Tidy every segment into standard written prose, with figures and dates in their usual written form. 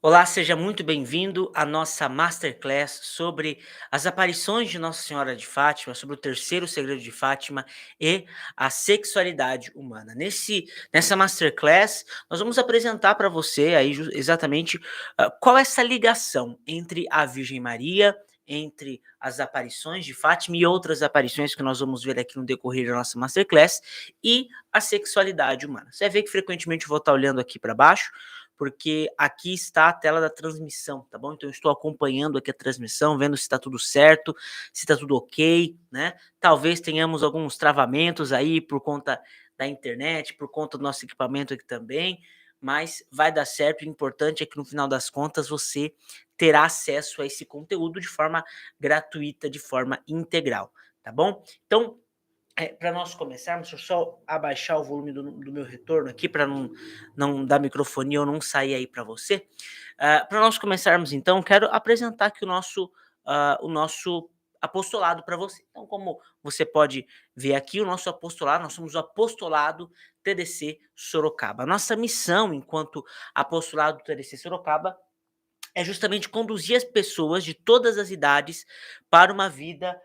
Olá, seja muito bem-vindo à nossa Masterclass sobre as aparições de Nossa Senhora de Fátima, sobre o terceiro segredo de Fátima e a sexualidade humana. Nessa Masterclass, nós vamos apresentar para você aí exatamente qual é essa ligação entre a Virgem Maria, entre as aparições de Fátima e outras aparições que nós vamos ver aqui no decorrer da nossa Masterclass e a sexualidade humana. Você vai ver que frequentemente eu vou estar olhando aqui para baixo, porque aqui está a tela da transmissão, tá bom? Então eu estou acompanhando aqui a transmissão, vendo se está tudo certo, se está tudo ok, né? Talvez tenhamos alguns travamentos aí por conta da internet, por conta do nosso equipamento aqui também, mas vai dar certo. O importante é que no final das contas você terá acesso a esse conteúdo de forma gratuita, de forma integral, tá bom? Então, para nós começarmos, deixa eu só abaixar o volume do meu retorno aqui para não dar microfonia ou não sair aí para você. Para nós começarmos, então, quero apresentar aqui o nosso apostolado para você. Então, como você pode ver aqui, o nosso apostolado, nós somos o apostolado TDC Sorocaba. Nossa missão enquanto apostolado TDC Sorocaba é justamente conduzir as pessoas de todas as idades para uma vida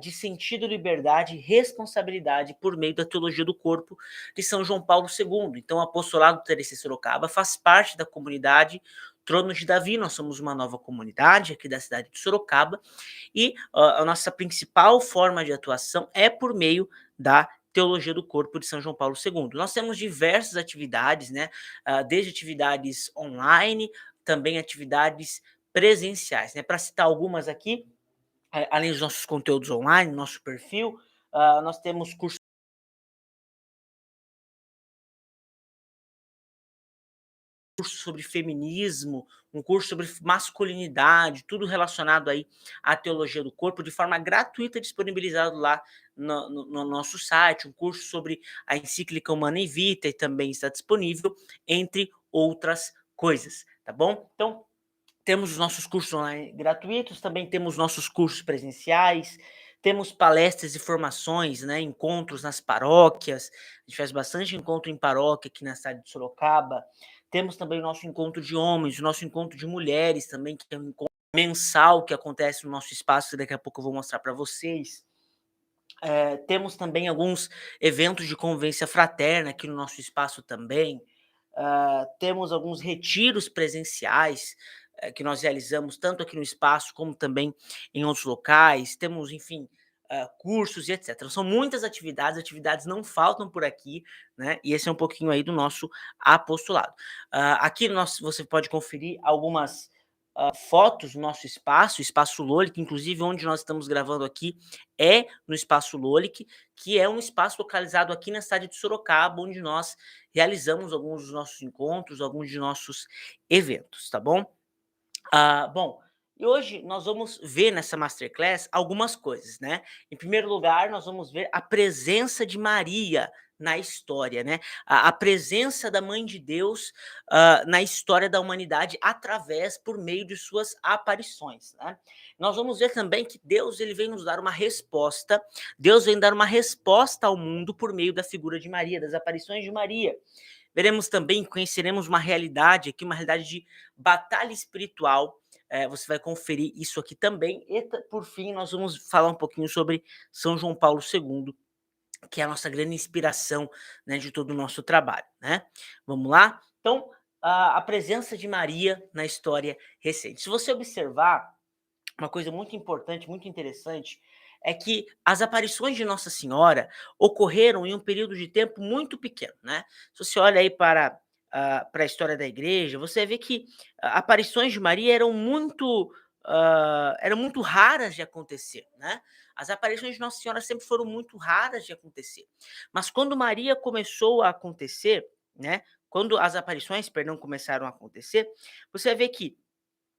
de sentido, liberdade e responsabilidade por meio da teologia do corpo de São João Paulo II. Então, o apostolado do TDC Sorocaba faz parte da comunidade Trono de Davi. Nós somos uma nova comunidade aqui da cidade de Sorocaba e a nossa principal forma de atuação é por meio da teologia do corpo de São João Paulo II. Nós temos diversas atividades, né? Desde atividades online, também atividades presenciais, né? Para citar algumas aqui, além dos nossos conteúdos online, nosso perfil, nós temos cursos sobre feminismo, um curso sobre masculinidade, tudo relacionado aí à teologia do corpo, de forma gratuita, disponibilizado lá no nosso site, um curso sobre a encíclica Humanae Vitae também está disponível, entre outras coisas, tá bom? Então, temos os nossos cursos online gratuitos, também temos nossos cursos presenciais, temos palestras e formações, né, encontros nas paróquias. A gente faz bastante encontro em paróquia aqui na cidade de Sorocaba. Temos também o nosso encontro de homens, o nosso encontro de mulheres também, que é um encontro mensal que acontece no nosso espaço, que daqui a pouco eu vou mostrar para vocês. Temos também alguns eventos de convivência fraterna aqui no nosso espaço também. Temos alguns retiros presenciais que nós realizamos tanto aqui no espaço como também em outros locais. Temos, enfim, cursos e etc. São muitas atividades não faltam por aqui, né? E esse é um pouquinho aí do nosso apostolado. Aqui você pode conferir algumas fotos do nosso espaço, o Espaço Lolic, inclusive onde nós estamos gravando aqui é no Espaço Lolic, que é um espaço localizado aqui na cidade de Sorocaba, onde nós realizamos alguns dos nossos encontros, alguns de nossos eventos, tá bom? Bom, e hoje nós vamos ver nessa masterclass algumas coisas, né? Em primeiro lugar, nós vamos ver a presença de Maria na história, né? A presença da Mãe de Deus na história da humanidade através, por meio de suas aparições, né? Nós vamos ver também que Deus ele vem nos dar uma resposta, Deus vem dar uma resposta ao mundo por meio da figura de Maria, das aparições de Maria. Veremos também, conheceremos uma realidade aqui, uma realidade de batalha espiritual. Você vai conferir isso aqui também. E, por fim, nós vamos falar um pouquinho sobre São João Paulo II, que é a nossa grande inspiração, né, de todo o nosso trabalho, né? Vamos lá? Então, a presença de Maria na história recente. Se você observar, uma coisa muito importante, muito interessante, é que as aparições de Nossa Senhora ocorreram em um período de tempo muito pequeno, né? Se você olha aí para a história da igreja, você vê que aparições de Maria eram muito raras de acontecer, né? As aparições de Nossa Senhora sempre foram muito raras de acontecer. Mas quando Maria começou a acontecer, né? Quando as aparições, perdão, começaram a acontecer, você vai ver que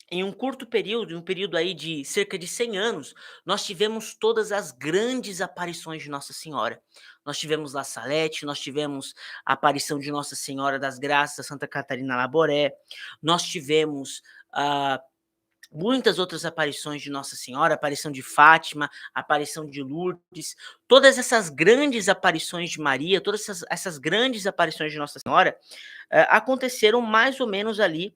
em um curto período, em um período aí de cerca de 100 anos, nós tivemos todas as grandes aparições de Nossa Senhora. Nós tivemos La Salete, nós tivemos a aparição de Nossa Senhora das Graças, Santa Catarina Laboré, nós tivemos muitas outras aparições de Nossa Senhora, aparição de Fátima, aparição de Lourdes, todas essas grandes aparições de Maria, todas essas grandes aparições de Nossa Senhora aconteceram mais ou menos ali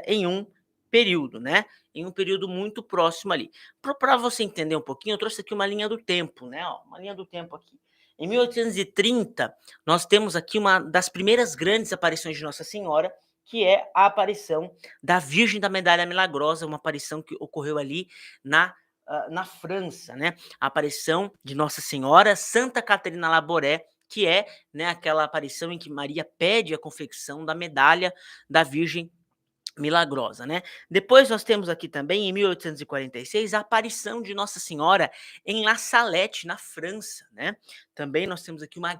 em um período, né, em um período muito próximo ali. Para você entender um pouquinho, eu trouxe aqui uma linha do tempo, né, ó, uma linha do tempo aqui. Em 1830, nós temos aqui uma das primeiras grandes aparições de Nossa Senhora, que é a aparição da Virgem da Medalha Milagrosa, uma aparição que ocorreu ali na, na França, né, a aparição de Nossa Senhora, Santa Catarina Laboré, que é, né, aquela aparição em que Maria pede a confecção da medalha da Virgem Milagrosa, né. Depois nós temos aqui também, em 1846, a aparição de Nossa Senhora em La Salette, na França, né. Também nós temos aqui uma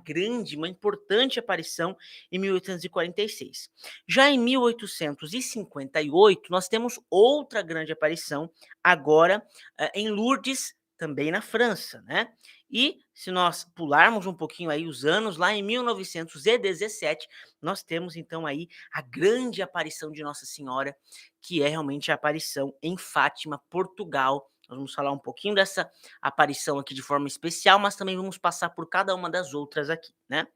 importante aparição em 1846. Já em 1858, nós temos outra grande aparição, agora, em Lourdes, também na França, né. E se nós pularmos um pouquinho aí os anos, lá em 1917, nós temos então aí a grande aparição de Nossa Senhora, que é realmente a aparição em Fátima, Portugal. Nós vamos falar um pouquinho dessa aparição aqui de forma especial, mas também vamos passar por cada uma das outras aqui, né.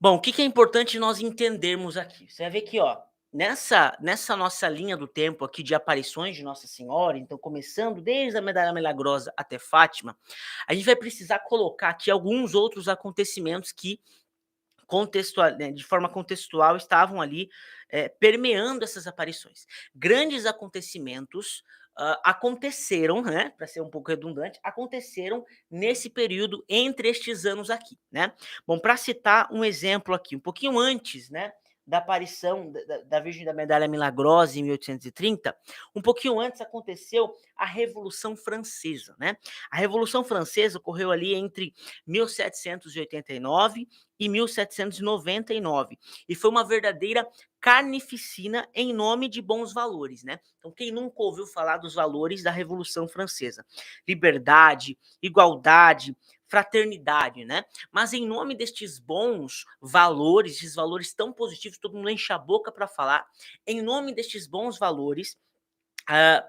Bom, o que que é importante nós entendermos aqui? Você vai ver que, ó, nessa nossa linha do tempo aqui de aparições de Nossa Senhora, então começando desde a Medalha Milagrosa até Fátima, a gente vai precisar colocar aqui alguns outros acontecimentos que de forma contextual estavam ali, permeando essas aparições. Grandes acontecimentos, aconteceram, né, para ser um pouco redundante, aconteceram nesse período entre estes anos aqui, né. Bom, para citar um exemplo aqui, um pouquinho antes, né, da aparição da Virgem da Medalha Milagrosa em 1830, um pouquinho antes aconteceu a Revolução Francesa, né. A Revolução Francesa ocorreu ali entre 1789 e 1799. E foi uma verdadeira carnificina em nome de bons valores, né? Então, quem nunca ouviu falar dos valores da Revolução Francesa? Liberdade, igualdade, fraternidade, né? Mas em nome destes bons valores, esses valores tão positivos, todo mundo enche a boca para falar, em nome destes bons valores,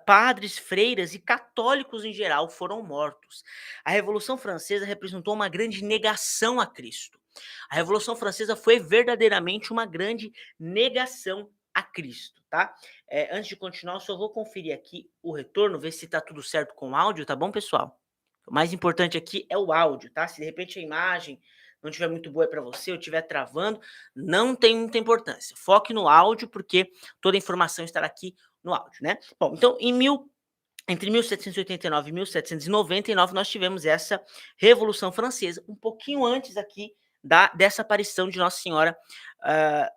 padres, freiras e católicos em geral foram mortos. A Revolução Francesa representou uma grande negação a Cristo. A Revolução Francesa foi verdadeiramente uma grande negação a Cristo, tá? Antes de continuar, eu só vou conferir aqui o retorno, ver se tá tudo certo com o áudio, tá bom, pessoal? O mais importante aqui é o áudio, tá? Se de repente a imagem não estiver muito boa para você ou estiver travando, não tem muita importância. Foque no áudio, porque toda a informação estará aqui no áudio, né? Bom, então entre 1789 e 1799 nós tivemos essa Revolução Francesa, um pouquinho antes aqui dessa aparição de Nossa Senhora, ah,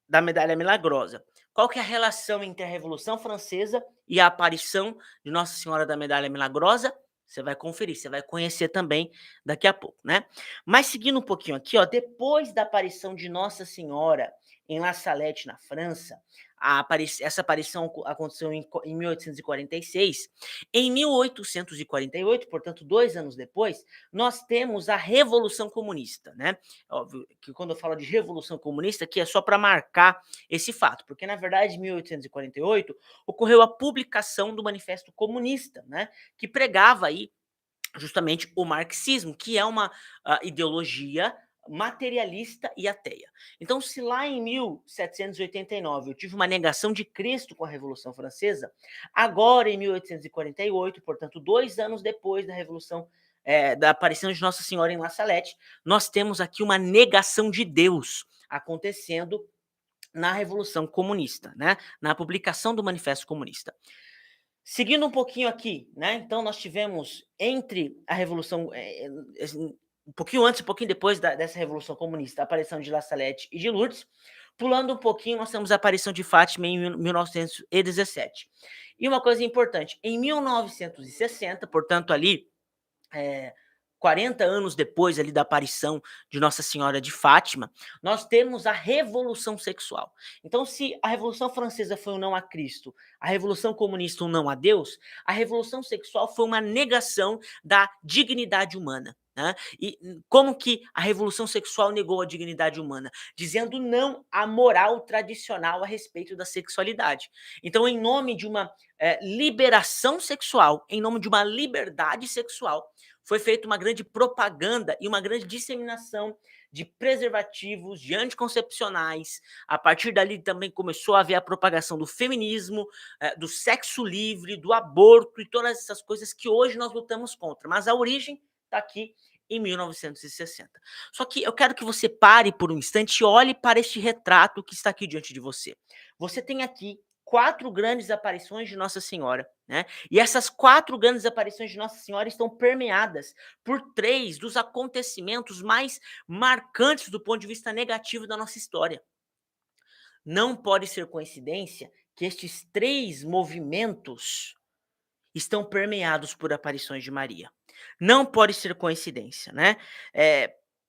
da Medalha Milagrosa. Qual que é a relação entre a Revolução Francesa e a aparição de Nossa Senhora da Medalha Milagrosa? Você vai conferir, você vai conhecer também daqui a pouco, né? Mas seguindo um pouquinho aqui, ó, depois da aparição de Nossa Senhora em La Salette, na França, essa aparição aconteceu em 1846. Em 1848, portanto, 2 anos depois, nós temos a Revolução Comunista, né? Óbvio que quando eu falo de Revolução Comunista, aqui é só para marcar esse fato, porque na verdade, em 1848, ocorreu a publicação do Manifesto Comunista, né? Que pregava aí justamente o marxismo, que é uma ideologia materialista e ateia. Então, se lá em 1789 eu tive uma negação de Cristo com a Revolução Francesa, agora em 1848, portanto, 2 anos depois da Revolução, da aparição de Nossa Senhora em La Salette, nós temos aqui uma negação de Deus acontecendo na Revolução Comunista, né? Na publicação do Manifesto Comunista. Seguindo um pouquinho aqui, né? Então nós tivemos entre a Revolução, um pouquinho antes, um pouquinho depois dessa Revolução Comunista, a aparição de La Salette e de Lourdes. Pulando um pouquinho, nós temos a aparição de Fátima em 1917. E uma coisa importante, em 1960, portanto ali, 40 anos depois ali da aparição de Nossa Senhora de Fátima, nós temos a Revolução Sexual. Então, se a Revolução Francesa foi um não a Cristo, a Revolução Comunista um não a Deus, a Revolução Sexual foi uma negação da dignidade humana. Né? E como que a Revolução Sexual negou a dignidade humana? Dizendo não à moral tradicional a respeito da sexualidade. Então, em nome de uma liberação sexual, em nome de uma liberdade sexual, foi feita uma grande propaganda e uma grande disseminação de preservativos, de anticoncepcionais. A partir dali também começou a haver a propagação do feminismo, do sexo livre, do aborto e todas essas coisas que hoje nós lutamos contra. Mas a origem está aqui em 1960. Só que eu quero que você pare por um instante e olhe para este retrato que está aqui diante de você. Você tem aqui 4 grandes aparições de Nossa Senhora, né? E essas 4 grandes aparições de Nossa Senhora estão permeadas por 3 dos acontecimentos mais marcantes do ponto de vista negativo da nossa história. Não pode ser coincidência que estes 3 movimentos estão permeados por aparições de Maria. Não pode ser coincidência, né?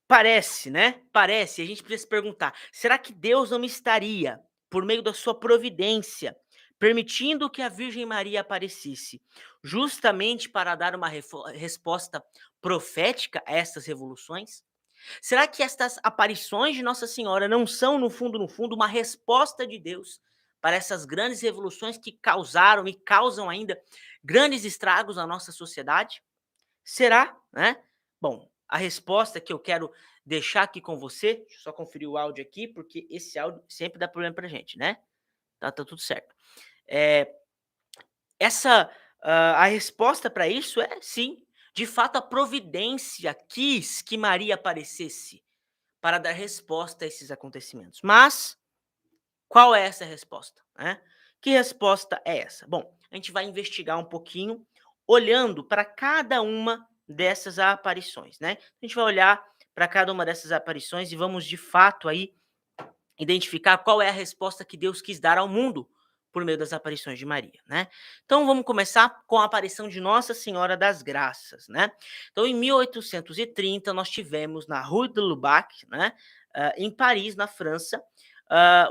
Parece, né? Parece, a gente precisa se perguntar, será que Deus não estaria, por meio da sua providência, permitindo que a Virgem Maria aparecesse, justamente para dar uma resposta profética a essas revoluções? Será que estas aparições de Nossa Senhora não são, no fundo, uma resposta de Deus para essas grandes revoluções que causaram e causam ainda grandes estragos na nossa sociedade? Será, né? Bom, a resposta que eu quero deixar aqui com você, deixa eu só conferir o áudio aqui, porque esse áudio sempre dá problema pra gente, né? Tá tudo certo. É, essa, a resposta para isso é sim. De fato, a providência quis que Maria aparecesse para dar resposta a esses acontecimentos. Mas qual é essa resposta, né? Que resposta é essa? Bom, a gente vai investigar um pouquinho olhando para cada uma dessas aparições, né? A gente vai olhar para cada uma dessas aparições e vamos de fato aí identificar qual é a resposta que Deus quis dar ao mundo por meio das aparições de Maria, né? Então vamos começar com a aparição de Nossa Senhora das Graças, né? Então em 1830 nós tivemos na Rue de Lubac, né, em Paris, na França,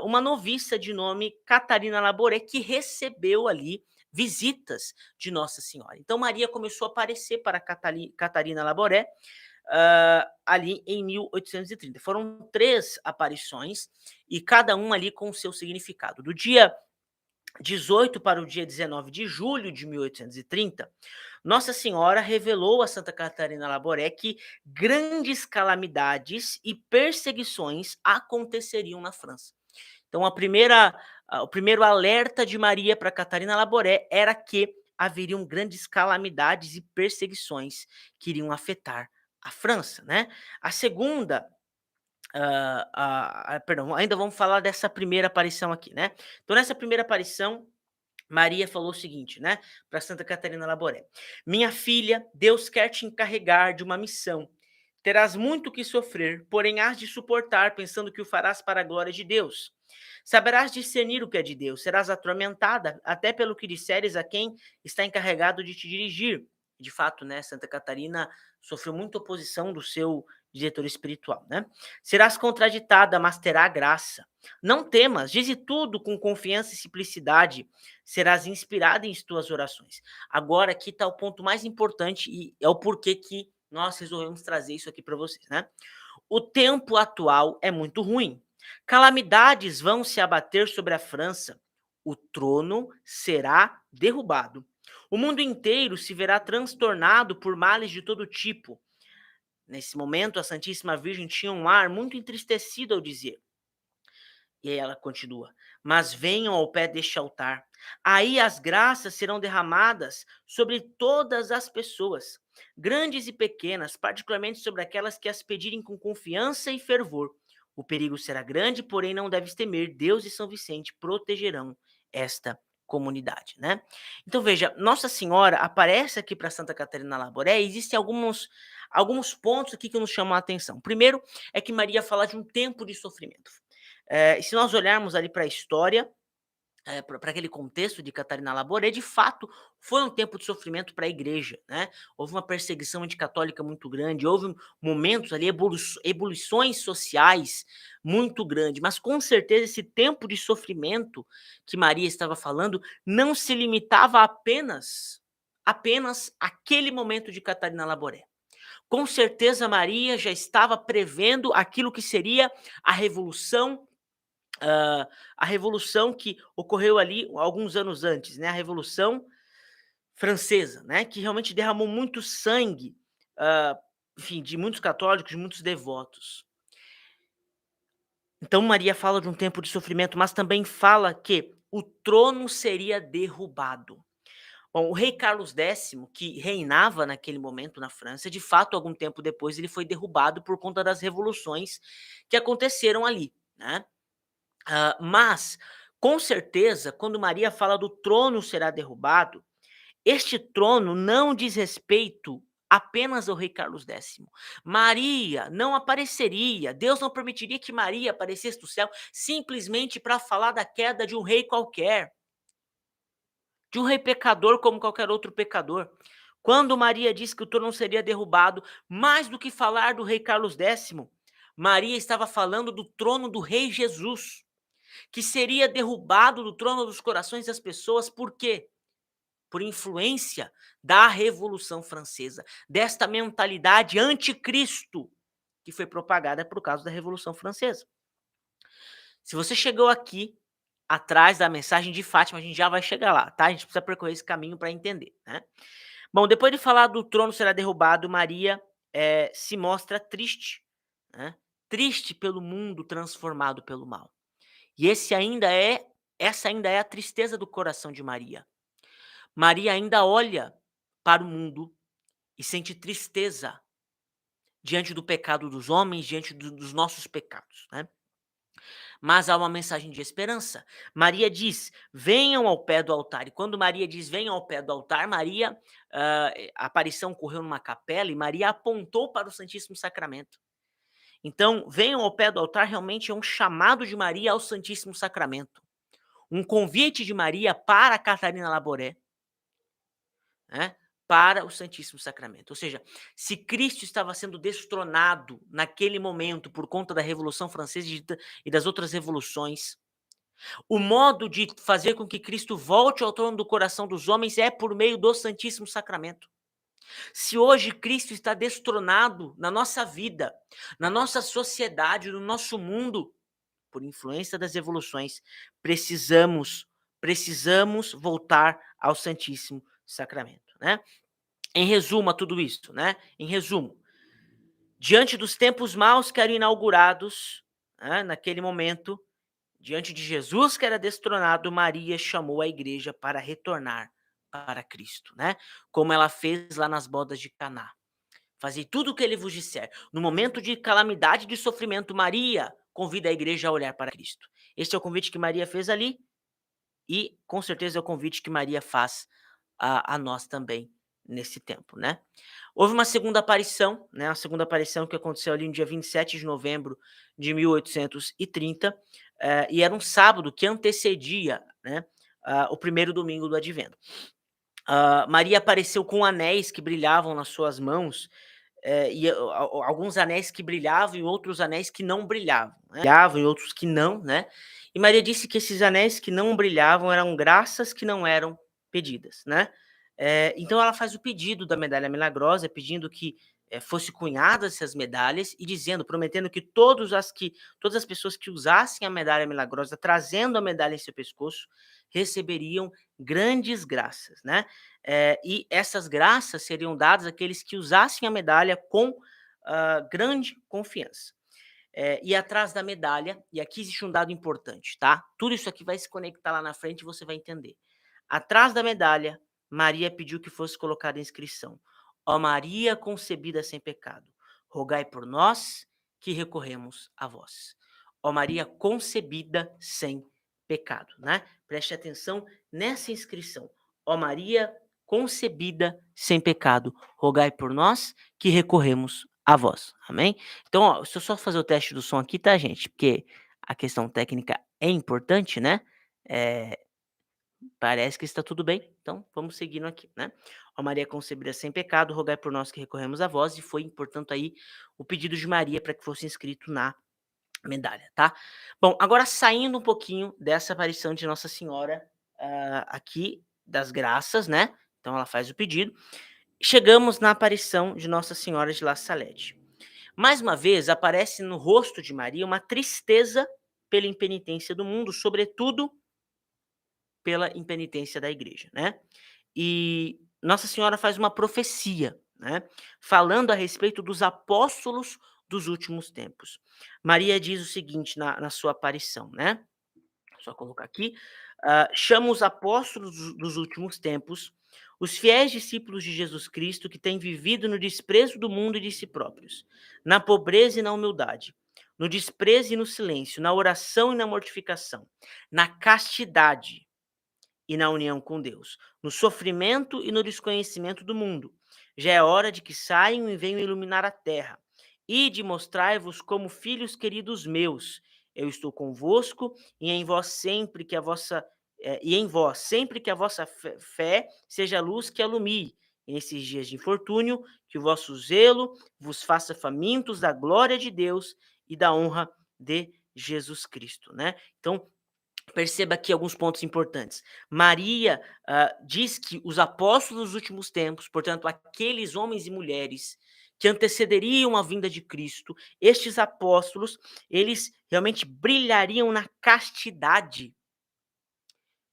uma noviça de nome Catarina Labouré que recebeu ali visitas de Nossa Senhora. Então Maria começou a aparecer para Catarina Labouré ali em 1830. Foram 3 aparições e cada uma ali com o seu significado. Do dia 18 para o dia 19 de julho de 1830, Nossa Senhora revelou a Santa Catarina Labouré que grandes calamidades e perseguições aconteceriam na França. Então, o primeiro alerta de Maria para Catarina Labouré era que haveriam grandes calamidades e perseguições que iriam afetar a França, né? A segunda, perdão, ainda vamos falar dessa primeira aparição aqui, né? Então, nessa primeira aparição, Maria falou o seguinte, né, para Santa Catarina Labouré: Minha filha, Deus quer te encarregar de uma missão. Terás muito que sofrer, porém hás de suportar, pensando que o farás para a glória de Deus. Saberás discernir o que é de Deus, serás atormentada, até pelo que disseres a quem está encarregado de te dirigir. De fato, né, Santa Catarina sofreu muita oposição do seu diretor espiritual, né? Serás contraditada, mas terá graça. Não temas, dize tudo com confiança e simplicidade, serás inspirada em tuas orações. Agora, aqui está o ponto mais importante e é o porquê que nós resolvemos trazer isso aqui para vocês, né? O tempo atual é muito ruim. Calamidades vão se abater sobre a França. O trono será derrubado. O mundo inteiro se verá transtornado por males de todo tipo. Nesse momento, a Santíssima Virgem tinha um ar muito entristecido ao dizer. E aí ela continua: Mas venham ao pé deste altar. Aí as graças serão derramadas sobre todas as pessoas, grandes e pequenas, particularmente sobre aquelas que as pedirem com confiança e fervor. O perigo será grande, porém não deves temer. Deus e São Vicente protegerão esta comunidade, né? Então veja, Nossa Senhora aparece aqui para Santa Catarina Labouré e existem alguns pontos aqui que nos chamam a atenção. Primeiro é que Maria fala de um tempo de sofrimento. E se nós olharmos ali para a história, para aquele contexto de Catarina Labouré, de fato, foi um tempo de sofrimento para a igreja, né? Houve uma perseguição anticatólica muito grande, houve momentos ali, ebulições sociais muito grandes, mas com certeza esse tempo de sofrimento que Maria estava falando não se limitava apenas aquele momento de Catarina Labouré. Com certeza Maria já estava prevendo aquilo que seria a revolução, a revolução que ocorreu ali alguns anos antes, né, a Revolução Francesa, né, que realmente derramou muito sangue, enfim, de muitos católicos, de muitos devotos. Então Maria fala de um tempo de sofrimento, mas também fala que o trono seria derrubado. Bom, o rei Carlos X, que reinava naquele momento na França, de fato, algum tempo depois, ele foi derrubado por conta das revoluções que aconteceram ali, né? Mas, com certeza, quando Maria fala do trono será derrubado, este trono não diz respeito apenas ao rei Carlos X. Maria não apareceria, Deus não permitiria que Maria aparecesse do céu simplesmente para falar da queda de um rei qualquer, de um rei pecador como qualquer outro pecador. Quando Maria diz que o trono seria derrubado, mais do que falar do rei Carlos X, Maria estava falando do trono do rei Jesus, que seria derrubado do trono dos corações das pessoas. Por quê? Por influência da Revolução Francesa, desta mentalidade anticristo que foi propagada por causa da Revolução Francesa. Se você chegou aqui atrás da mensagem de Fátima, a gente já vai chegar lá, tá? A gente precisa percorrer esse caminho para entender, né? Bom, depois de falar do trono será derrubado, Maria se mostra triste, né? Triste pelo mundo transformado pelo mal. E essa ainda é a tristeza do coração de Maria. Maria ainda olha para o mundo e sente tristeza diante do pecado dos homens, diante dos nossos pecados, né? Mas há uma mensagem de esperança. Maria diz: venham ao pé do altar. E quando Maria diz: venham ao pé do altar, a aparição ocorreu numa capela e Maria apontou para o Santíssimo Sacramento. Então, venham ao pé do altar realmente é um chamado de Maria ao Santíssimo Sacramento. Um convite de Maria para Catarina Laboré, né, para o Santíssimo Sacramento. Ou seja, se Cristo estava sendo destronado naquele momento por conta da Revolução Francesa e das outras revoluções, o modo de fazer com que Cristo volte ao trono do coração dos homens é por meio do Santíssimo Sacramento. Se hoje Cristo está destronado na nossa vida, na nossa sociedade, no nosso mundo, por influência das revoluções, precisamos voltar ao Santíssimo Sacramento, né? Em resumo a tudo isso, né? Em resumo, diante dos tempos maus que eram inaugurados, né, naquele momento, diante de Jesus que era destronado, Maria chamou a igreja para retornar para Cristo, né? Como ela fez lá nas bodas de Caná. Fazei tudo o que ele vos disser. No momento de calamidade e de sofrimento, Maria convida a igreja a olhar para Cristo. Este é o convite que Maria fez ali e, com certeza, é o convite que Maria faz a nós também nesse tempo, né? Houve uma segunda aparição, né? A segunda aparição que aconteceu ali no dia 27 de novembro de 1830, e era um sábado que antecedia, né, o primeiro domingo do Advento. Maria apareceu com anéis que brilhavam nas suas mãos, alguns anéis que brilhavam e outros anéis que não brilhavam, né? Brilhavam e outros que não, né? E Maria disse que esses anéis que não brilhavam eram graças que não eram pedidas, né? Então ela faz o pedido da medalha milagrosa, pedindo que fosse cunhadas essas medalhas e dizendo, prometendo que todas as pessoas que usassem a medalha milagrosa, trazendo a medalha em seu pescoço, receberiam grandes graças, né? E essas graças seriam dadas àqueles que usassem a medalha com grande confiança. E atrás da medalha, e aqui existe um dado importante, tá? Tudo isso aqui vai se conectar lá na frente e você vai entender. Atrás da medalha, Maria pediu que fosse colocada a inscrição: ó Maria concebida sem pecado, rogai por nós que recorremos a vós. Ó Maria concebida sem pecado, né? Preste atenção nessa inscrição. Ó Maria concebida sem pecado, rogai por nós que recorremos a vós. Amém? Então, ó, deixa eu só fazer o teste do som aqui, tá, gente? Porque a questão técnica é importante, né? Parece que está tudo bem, então vamos seguindo aqui, né? Ó Maria concebida sem pecado, rogai por nós que recorremos a vós, e foi, portanto, aí o pedido de Maria para que fosse inscrito na medalha, tá? Bom, agora saindo um pouquinho dessa aparição de Nossa Senhora aqui, das graças, né? Então ela faz o pedido. Chegamos na aparição de Nossa Senhora de La Salette. Mais uma vez, aparece no rosto de Maria uma tristeza pela impenitência do mundo, sobretudo pela impenitência da igreja, né? E Nossa Senhora faz uma profecia, né? Falando a respeito dos apóstolos dos últimos tempos. Maria diz o seguinte na sua aparição, né? Só colocar aqui. Chama os apóstolos dos últimos tempos, os fiéis discípulos de Jesus Cristo que têm vivido no desprezo do mundo e de si próprios, na pobreza e na humildade, no desprezo e no silêncio, na oração e na mortificação, na castidade e na união com Deus, no sofrimento e no desconhecimento do mundo. Já é hora de que saiam e venham iluminar a terra. E de mostrai-vos como filhos queridos meus. Eu estou convosco e em vós sempre que a vossa fé seja a luz que alumie. E nesses dias de infortúnio, que o vosso zelo vos faça famintos da glória de Deus e da honra de Jesus Cristo, né? Então, perceba aqui alguns pontos importantes. Maria diz que os apóstolos dos últimos tempos, portanto, aqueles homens e mulheres que antecederiam a vinda de Cristo, estes apóstolos, eles realmente brilhariam na castidade.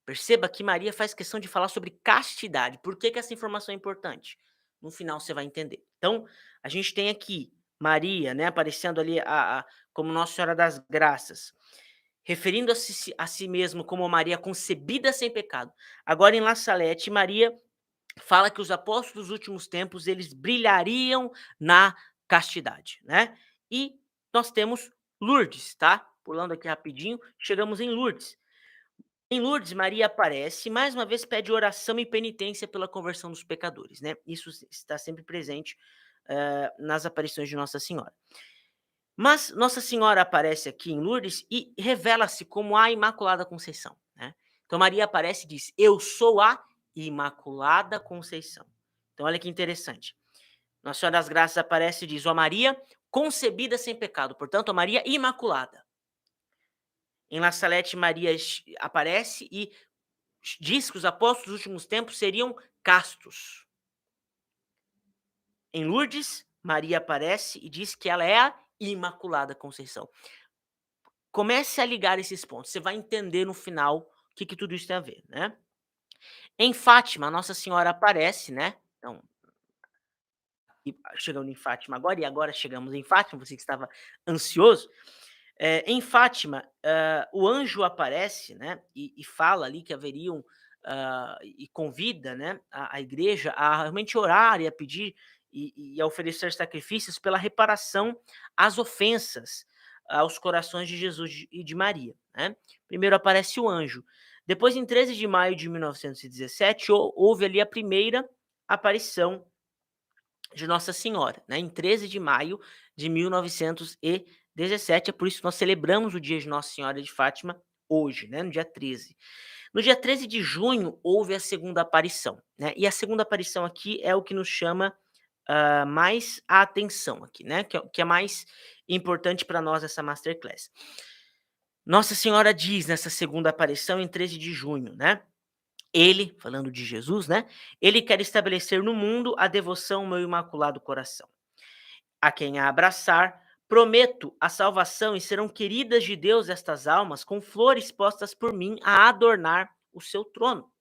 Perceba que Maria faz questão de falar sobre castidade. Por que essa informação é importante? No final você vai entender. Então, a gente tem aqui Maria, né, aparecendo ali como Nossa Senhora das Graças, referindo a si mesmo como Maria concebida sem pecado. Agora, em La Salete, Maria fala que os apóstolos dos últimos tempos, eles brilhariam na castidade, né? E nós temos Lourdes, tá? Pulando aqui rapidinho, chegamos em Lourdes. Em Lourdes, Maria aparece e mais uma vez pede oração e penitência pela conversão dos pecadores, né? Isso está sempre presente nas aparições de Nossa Senhora. Mas Nossa Senhora aparece aqui em Lourdes e revela-se como a Imaculada Conceição, né? Então Maria aparece e diz: eu sou a Imaculada Conceição. Então olha que interessante. Nossa Senhora das Graças aparece e diz: ó Maria concebida sem pecado, portanto a Maria Imaculada. Em La Salete, Maria aparece e diz que os apóstolos dos últimos tempos seriam castos. Em Lourdes, Maria aparece e diz que ela é a Imaculada Conceição. Comece a ligar esses pontos. Você vai entender no final o que tudo isso tem a ver, né? Em Fátima, Nossa Senhora aparece, né? Então, chegando em Fátima agora, e agora chegamos em Fátima, você que estava ansioso. Em Fátima, o anjo aparece, né? E fala ali que haveriam, e convida, né, a igreja a realmente orar e a pedir e a oferecer sacrifícios pela reparação às ofensas aos corações de Jesus e de Maria, né? Primeiro aparece o anjo. Depois, em 13 de maio de 1917, houve ali a primeira aparição de Nossa Senhora, né? Em 13 de maio de 1917, é por isso que nós celebramos o dia de Nossa Senhora de Fátima hoje, né? No dia 13. No dia 13 de junho, houve a segunda aparição, né? E a segunda aparição aqui é o que nos chama mais a atenção aqui, né? Que é mais importante para nós essa Masterclass. Nossa Senhora diz nessa segunda aparição em 13 de junho, né? Ele, falando de Jesus, né? Ele quer estabelecer no mundo a devoção ao meu imaculado coração. A quem a abraçar, prometo a salvação e serão queridas de Deus estas almas com flores postas por mim a adornar o seu trono.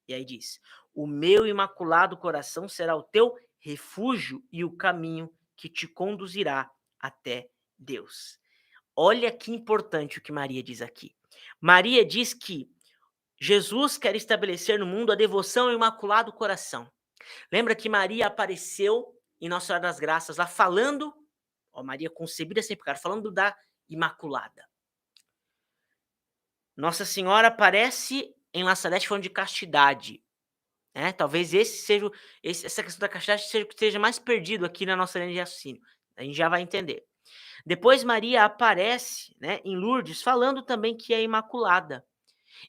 E aí diz: o meu imaculado coração será o teu refúgio e o caminho que te conduzirá até Deus. Olha que importante o que Maria diz aqui. Maria diz que Jesus quer estabelecer no mundo a devoção ao Imaculado Coração. Lembra que Maria apareceu em Nossa Senhora das Graças lá falando, ó, Maria concebida sem pecado, falando da Imaculada. Nossa Senhora aparece em La Salete falando de castidade. Né? Talvez essa questão da castidade seja mais perdido aqui na nossa linha de raciocínio. A gente já vai entender. Depois Maria aparece, né, em Lourdes falando também que é Imaculada.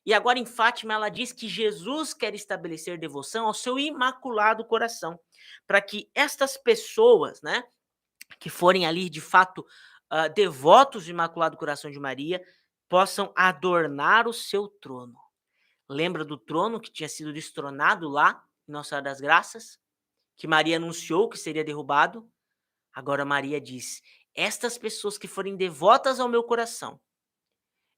E agora em Fátima ela diz que Jesus quer estabelecer devoção ao seu imaculado coração, para que estas pessoas, né, que forem ali de fato devotos do Imaculado Coração de Maria, possam adornar o seu trono. Lembra do trono que tinha sido destronado lá em Nossa Senhora das Graças? Que Maria anunciou que seria derrubado? Agora Maria diz: estas pessoas que forem devotas ao meu coração,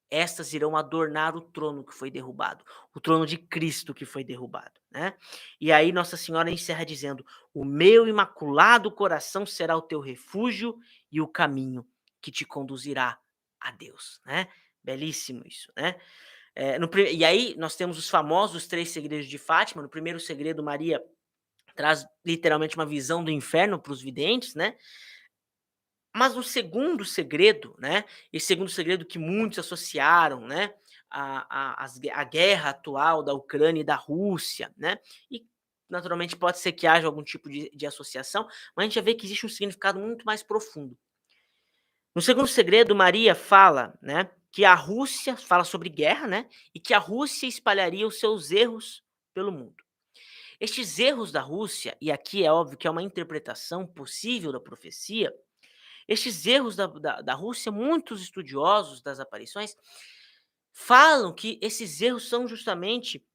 estas irão adornar o trono que foi derrubado, o trono de Cristo que foi derrubado, né? E aí Nossa Senhora encerra dizendo: o meu imaculado coração será o teu refúgio e o caminho que te conduzirá a Deus, né? Belíssimo isso, né? E aí nós temos os famosos 3 segredos de Fátima. No primeiro segredo, Maria traz literalmente uma visão do inferno para os videntes, né? Mas o segundo segredo, né? Esse segundo segredo que muitos associaram, né? A guerra atual da Ucrânia e da Rússia, né? E naturalmente pode ser que haja algum tipo de associação, mas a gente já vê que existe um significado muito mais profundo. No segundo segredo, Maria fala, né, que a Rússia fala sobre guerra, né, e que a Rússia espalharia os seus erros pelo mundo. Estes erros da Rússia, e aqui é óbvio que é uma interpretação possível da profecia, estes erros da Rússia, muitos estudiosos das aparições falam que esses erros são justamente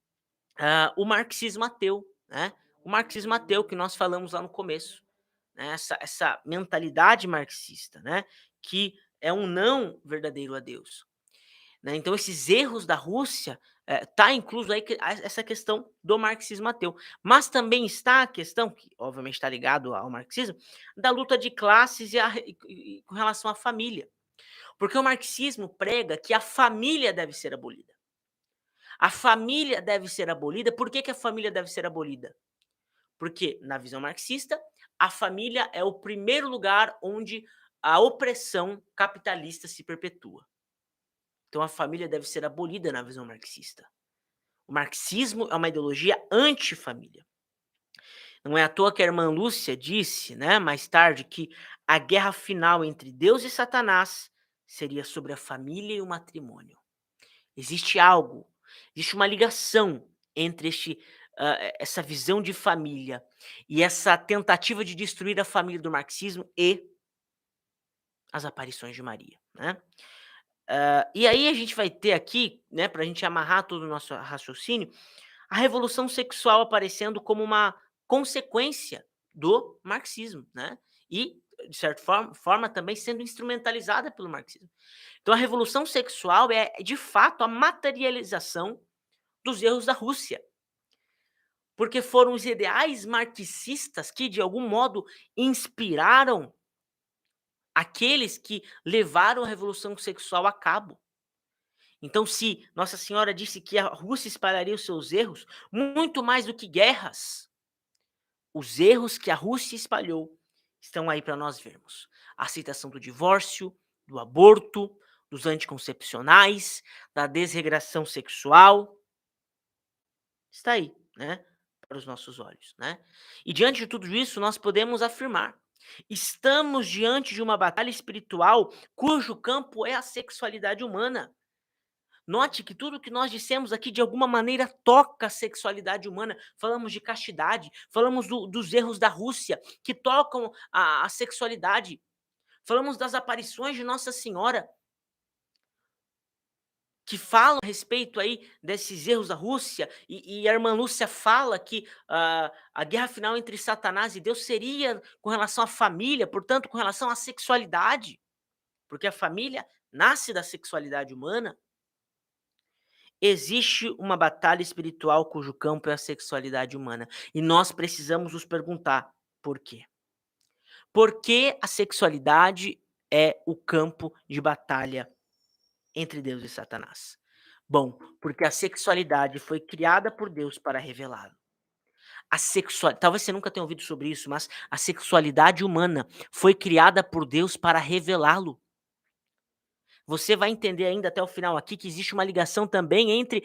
o marxismo ateu, né? O marxismo ateu que nós falamos lá no começo, né? Essa mentalidade marxista, né? Que é um não verdadeiro a Deus, né? Então esses erros da Rússia tá incluso aí essa questão do marxismo ateu, mas também está a questão que obviamente está ligado ao marxismo da luta de classes e com relação à família, porque o marxismo prega que a família deve ser abolida. A família deve ser abolida. Por que a família deve ser abolida? Porque, na visão marxista, a família é o primeiro lugar onde a opressão capitalista se perpetua. Então, a família deve ser abolida na visão marxista. O marxismo é uma ideologia anti-família. Não é à toa que a irmã Lúcia disse, né, mais tarde, que a guerra final entre Deus e Satanás seria sobre a família e o matrimônio. Existe algo, existe uma ligação entre essa visão de família e essa tentativa de destruir a família do marxismo e as aparições de Maria, né? E aí a gente vai ter aqui, né, para a gente amarrar todo o nosso raciocínio, a revolução sexual aparecendo como uma consequência do marxismo, né? E, de certa forma também sendo instrumentalizada pelo marxismo. Então a revolução sexual é, de fato, a materialização dos erros da Rússia, porque foram os ideais marxistas que, de algum modo, inspiraram aqueles que levaram a revolução sexual a cabo. Então, se Nossa Senhora disse que a Rússia espalharia os seus erros, muito mais do que guerras, os erros que a Rússia espalhou estão aí para nós vermos. A aceitação do divórcio, do aborto, dos anticoncepcionais, da desregração sexual, está aí, né, para os nossos olhos, né? E diante de tudo isso, nós podemos afirmar: estamos diante de uma batalha espiritual cujo campo é a sexualidade humana. Note que tudo que nós dissemos aqui, de alguma maneira, toca a sexualidade humana. Falamos de castidade, falamos dos erros da Rússia, que tocam a sexualidade. Falamos das aparições de Nossa Senhora, que falam a respeito aí desses erros da Rússia, e a irmã Lúcia fala que a guerra final entre Satanás e Deus seria com relação à família, portanto, com relação à sexualidade, porque a família nasce da sexualidade humana. Existe uma batalha espiritual cujo campo é a sexualidade humana, e nós precisamos nos perguntar por quê? Por que a sexualidade é o campo de batalha entre Deus e Satanás? Bom, porque a sexualidade foi criada por Deus para revelá-lo. Talvez você nunca tenha ouvido sobre isso, mas a sexualidade humana foi criada por Deus para revelá-lo. Você vai entender ainda até o final aqui que existe uma ligação também entre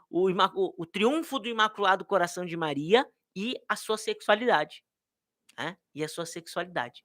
o triunfo do Imaculado Coração de Maria e a sua sexualidade, né? E a sua sexualidade.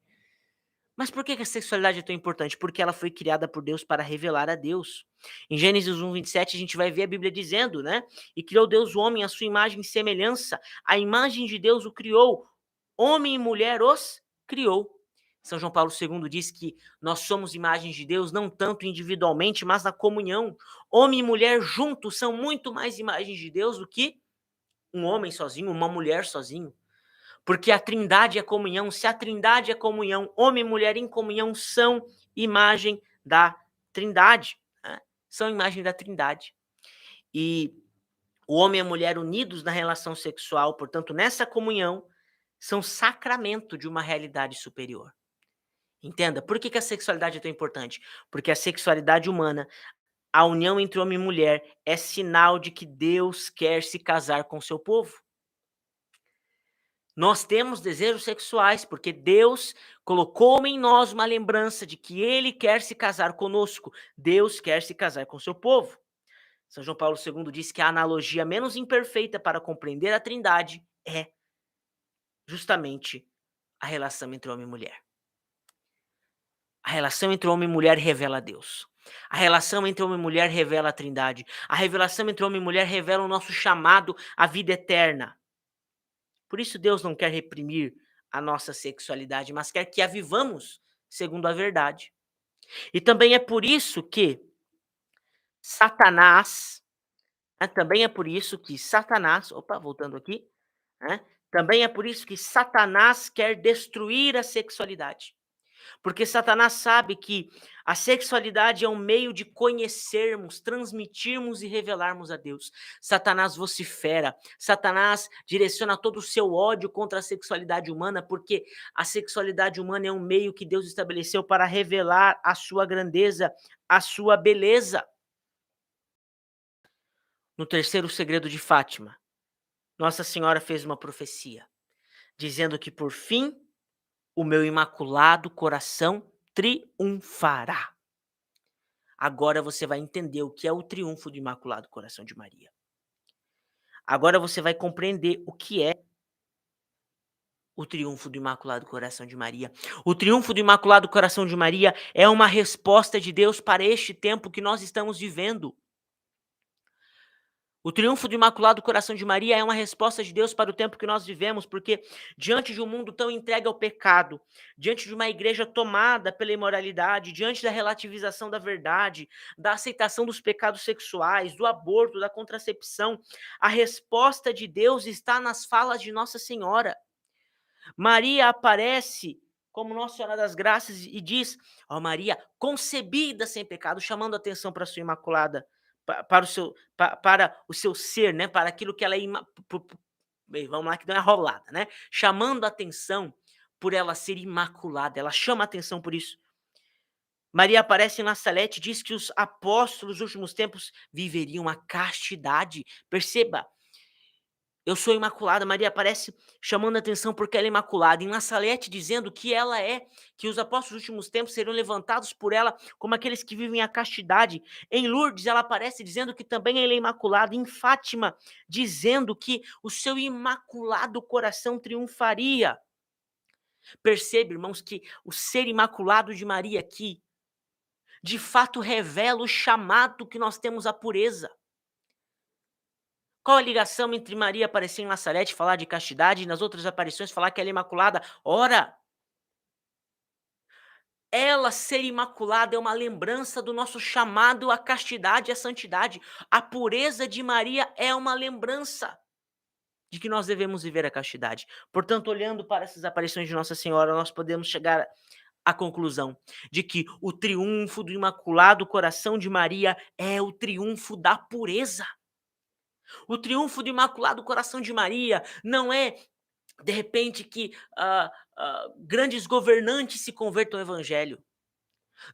Mas por que a sexualidade é tão importante? Porque ela foi criada por Deus para revelar a Deus. Em Gênesis 1:27 a gente vai ver a Bíblia dizendo, né? E criou Deus o homem à sua imagem e semelhança. A imagem de Deus o criou. Homem e mulher os criou. São João Paulo II diz que nós somos imagens de Deus não tanto individualmente, mas na comunhão. Homem e mulher juntos são muito mais imagens de Deus do que um homem sozinho, uma mulher sozinho. Porque a trindade é comunhão. Se a trindade é comunhão, homem e mulher em comunhão são imagem da trindade, né? São imagem da trindade. E o homem e a mulher unidos na relação sexual, portanto, nessa comunhão, são sacramento de uma realidade superior. Entenda, por que que a sexualidade é tão importante? Porque a sexualidade humana, a união entre homem e mulher, é sinal de que Deus quer se casar com seu povo. Nós temos desejos sexuais, porque Deus colocou em nós uma lembrança de que Ele quer se casar conosco. Deus quer se casar com seu povo. São João Paulo II diz que a analogia menos imperfeita para compreender a Trindade é justamente a relação entre homem e mulher. A relação entre homem e mulher revela Deus. A relação entre homem e mulher revela a Trindade. A revelação entre homem e mulher revela o nosso chamado à vida eterna. Por isso Deus não quer reprimir a nossa sexualidade, mas quer que a vivamos segundo a verdade. E também é por isso que Satanás, também é por isso que Satanás, opa, voltando aqui, também é por isso que Satanás quer destruir a sexualidade. Porque Satanás sabe que a sexualidade é um meio de conhecermos, transmitirmos e revelarmos a Deus. Satanás vocifera, Satanás direciona todo o seu ódio contra a sexualidade humana, porque a sexualidade humana é um meio que Deus estabeleceu para revelar a sua grandeza, a sua beleza. No terceiro segredo de Fátima, Nossa Senhora fez uma profecia, dizendo que por fim o meu imaculado coração triunfará. Agora você vai entender o que é o triunfo do Imaculado Coração de Maria. Agora você vai compreender o que é o triunfo do Imaculado Coração de Maria. O triunfo do Imaculado Coração de Maria é uma resposta de Deus para este tempo que nós estamos vivendo. O triunfo do Imaculado Coração de Maria é uma resposta de Deus para o tempo que nós vivemos, porque diante de um mundo tão entregue ao pecado, diante de uma igreja tomada pela imoralidade, diante da relativização da verdade, da aceitação dos pecados sexuais, do aborto, da contracepção, a resposta de Deus está nas falas de Nossa Senhora. Maria aparece como Nossa Senhora das Graças e diz: ó Maria, concebida sem pecado, chamando a atenção para a sua imaculada, para o seu ser, né? Para aquilo que ela é. Bem, vamos lá que deu uma rolada, né? Chamando a atenção por ela ser imaculada, ela chama a atenção por isso. Maria aparece em La Salete e diz que os apóstolos dos últimos tempos viveriam a castidade. Perceba, eu sou imaculada. Maria aparece chamando a atenção porque ela é imaculada. Em La Salete dizendo que ela é, que os apóstolos dos últimos tempos serão levantados por ela como aqueles que vivem a castidade. Em Lourdes ela aparece dizendo que também ela é imaculada. Em Fátima dizendo que o seu imaculado coração triunfaria. Percebe, irmãos, que o ser imaculado de Maria aqui, de fato revela o chamado que nós temos à pureza. Qual a ligação entre Maria aparecer em La Salete, falar de castidade, e nas outras aparições falar que ela é imaculada? Ora, ela ser imaculada é uma lembrança do nosso chamado à castidade e à santidade. A pureza de Maria é uma lembrança de que nós devemos viver a castidade. Portanto, olhando para essas aparições de Nossa Senhora, nós podemos chegar à conclusão de que o triunfo do Imaculado Coração de Maria é o triunfo da pureza. O triunfo do Imaculado Coração de Maria não é, de repente, que grandes governantes se convertam ao Evangelho.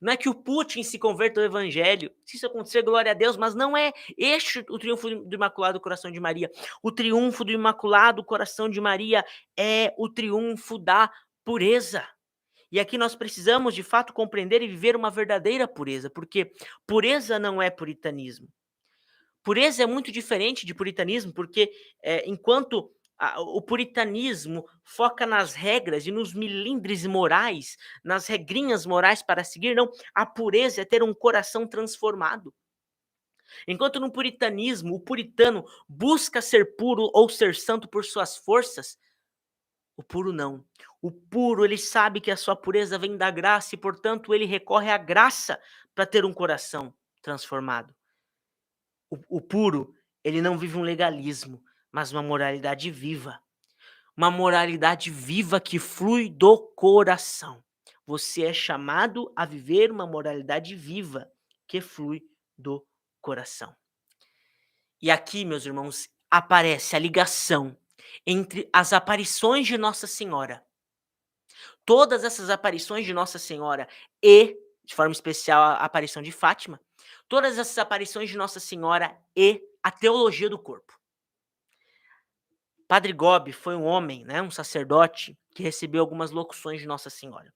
Não é que o Putin se converta ao Evangelho. Se isso acontecer, glória a Deus, mas não é este o triunfo do Imaculado Coração de Maria. O triunfo do Imaculado Coração de Maria é o triunfo da pureza. E aqui nós precisamos, de fato, compreender e viver uma verdadeira pureza, porque pureza não é puritanismo. Pureza é muito diferente de puritanismo, porque enquanto o puritanismo foca nas regras e nos milindres morais, nas regrinhas morais para seguir, não, a pureza é ter um coração transformado. Enquanto no puritanismo, o puritano busca ser puro ou ser santo por suas forças, o puro não. O puro, ele sabe que a sua pureza vem da graça e, portanto, ele recorre à graça para ter um coração transformado. O puro, ele não vive um legalismo, mas uma moralidade viva. Uma moralidade viva que flui do coração. Você é chamado a viver uma moralidade viva que flui do coração. E aqui, meus irmãos, aparece a ligação entre as aparições de Nossa Senhora Todas essas aparições de Nossa Senhora e, de forma especial, a aparição de Fátima, todas essas aparições de Nossa Senhora e a teologia do corpo. Padre Gobi foi um homem, né, um sacerdote, que recebeu algumas locuções de Nossa Senhora.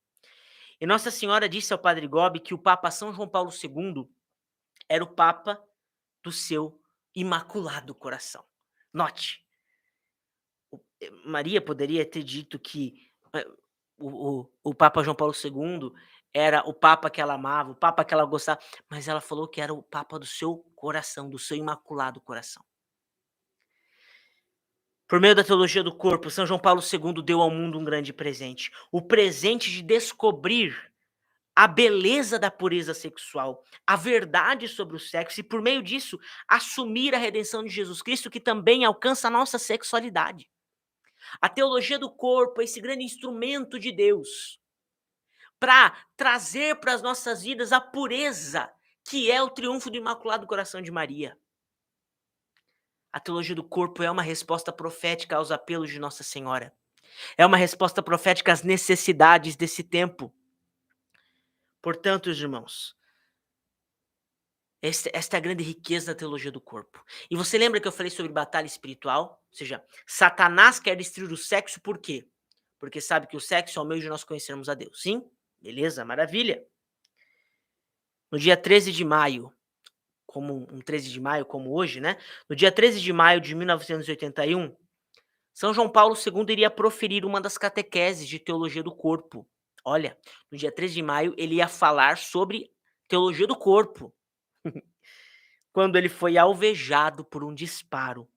E Nossa Senhora disse ao Padre Gobi que o Papa São João Paulo II era o Papa do seu imaculado coração. Note, Maria poderia ter dito que o Papa João Paulo II era o Papa que ela amava, o Papa que ela gostava, mas ela falou que era o Papa do seu coração, do seu imaculado coração. Por meio da teologia do corpo, São João Paulo II deu ao mundo um grande presente. O presente de descobrir a beleza da pureza sexual, a verdade sobre o sexo e, por meio disso, assumir a redenção de Jesus Cristo, que também alcança a nossa sexualidade. A teologia do corpo é esse grande instrumento de Deus para trazer para as nossas vidas a pureza, que é o triunfo do Imaculado Coração de Maria. A teologia do corpo é uma resposta profética aos apelos de Nossa Senhora. É uma resposta profética às necessidades desse tempo. Portanto, irmãos, esta é a grande riqueza da teologia do corpo. E você lembra que eu falei sobre batalha espiritual? Ou seja, Satanás quer destruir o sexo por quê? Porque sabe que o sexo é o meio de nós conhecermos a Deus. Sim? Beleza, maravilha. No dia 13 de maio, como um 13 de maio como hoje, né? No dia 13 de maio de 1981, São João Paulo II iria proferir uma das catequeses de teologia do corpo. Olha, no dia 13 de maio ele ia falar sobre teologia do corpo. Quando ele foi alvejado por um disparo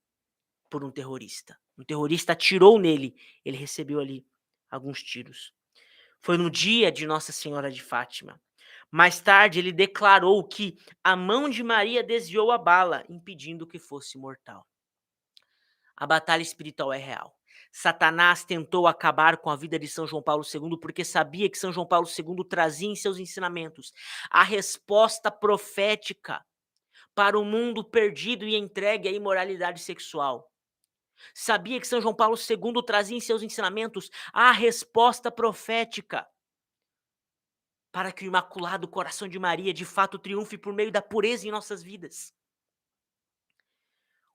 por um terrorista. Um terrorista atirou nele, ele recebeu ali alguns tiros. Foi no dia de Nossa Senhora de Fátima. Mais tarde, ele declarou que a mão de Maria desviou a bala, impedindo que fosse mortal. A batalha espiritual é real. Satanás tentou acabar com a vida de São João Paulo II porque sabia que São João Paulo II trazia em seus ensinamentos a resposta profética para o mundo perdido e entregue à imoralidade sexual. Sabia que São João Paulo II trazia em seus ensinamentos a resposta profética para que o Imaculado Coração de Maria de fato triunfe por meio da pureza em nossas vidas.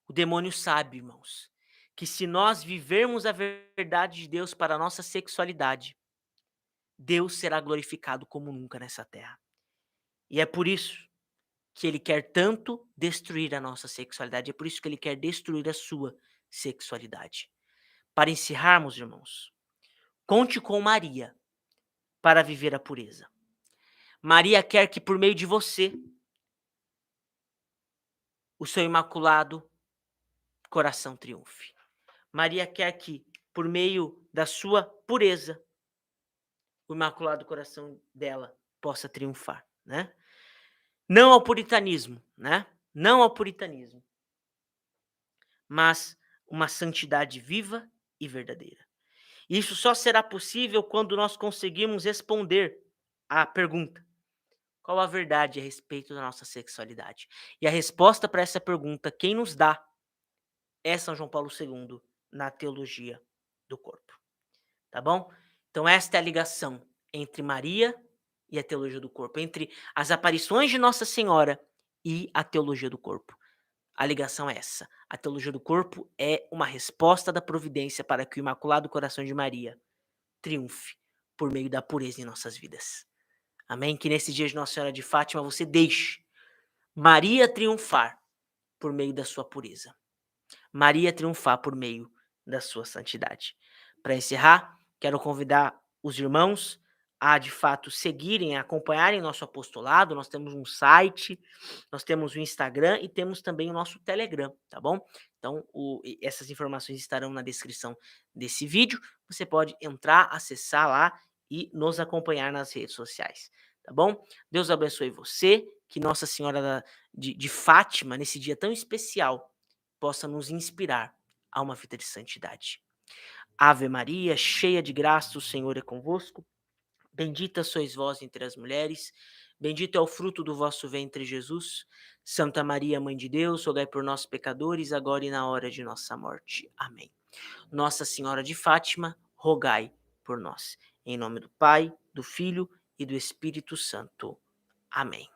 O demônio sabe, irmãos, que se nós vivermos a verdade de Deus para a nossa sexualidade, Deus será glorificado como nunca nessa terra. E é por isso que ele quer tanto destruir a nossa sexualidade, é por isso que ele quer destruir a sua sexualidade. Para encerrarmos, irmãos, conte com Maria para viver a pureza. Maria quer que por meio de você, o seu imaculado coração triunfe. Maria quer que por meio da sua pureza, o imaculado coração dela possa triunfar, né? Não ao puritanismo, né? Não ao puritanismo, mas uma santidade viva e verdadeira. Isso só será possível quando nós conseguirmos responder à pergunta: qual a verdade a respeito da nossa sexualidade? E a resposta para essa pergunta, quem nos dá é São João Paulo II na teologia do corpo. Tá bom? Então esta é a ligação entre Maria e a teologia do corpo, entre as aparições de Nossa Senhora e a teologia do corpo. A ligação é essa. A teologia do corpo é uma resposta da providência para que o Imaculado Coração de Maria triunfe por meio da pureza em nossas vidas. Amém? Que nesse dia de Nossa Senhora de Fátima você deixe Maria triunfar por meio da sua pureza. Maria triunfar por meio da sua santidade. Para encerrar, quero convidar os irmãos a, de fato, seguirem, acompanharem nosso apostolado. Nós temos um site, nós temos o Instagram e temos também o nosso Telegram, tá bom? Então, essas informações estarão na descrição desse vídeo. Você pode entrar, acessar lá e nos acompanhar nas redes sociais, tá bom? Deus abençoe você, que Nossa Senhora de Fátima, nesse dia tão especial, possa nos inspirar a uma vida de santidade. Ave Maria, cheia de graça, o Senhor é convosco. Bendita sois vós entre as mulheres, bendito é o fruto do vosso ventre, Jesus. Santa Maria, Mãe de Deus, rogai por nós, pecadores, agora e na hora de nossa morte. Amém. Nossa Senhora de Fátima, rogai por nós. Em nome do Pai, do Filho e do Espírito Santo. Amém.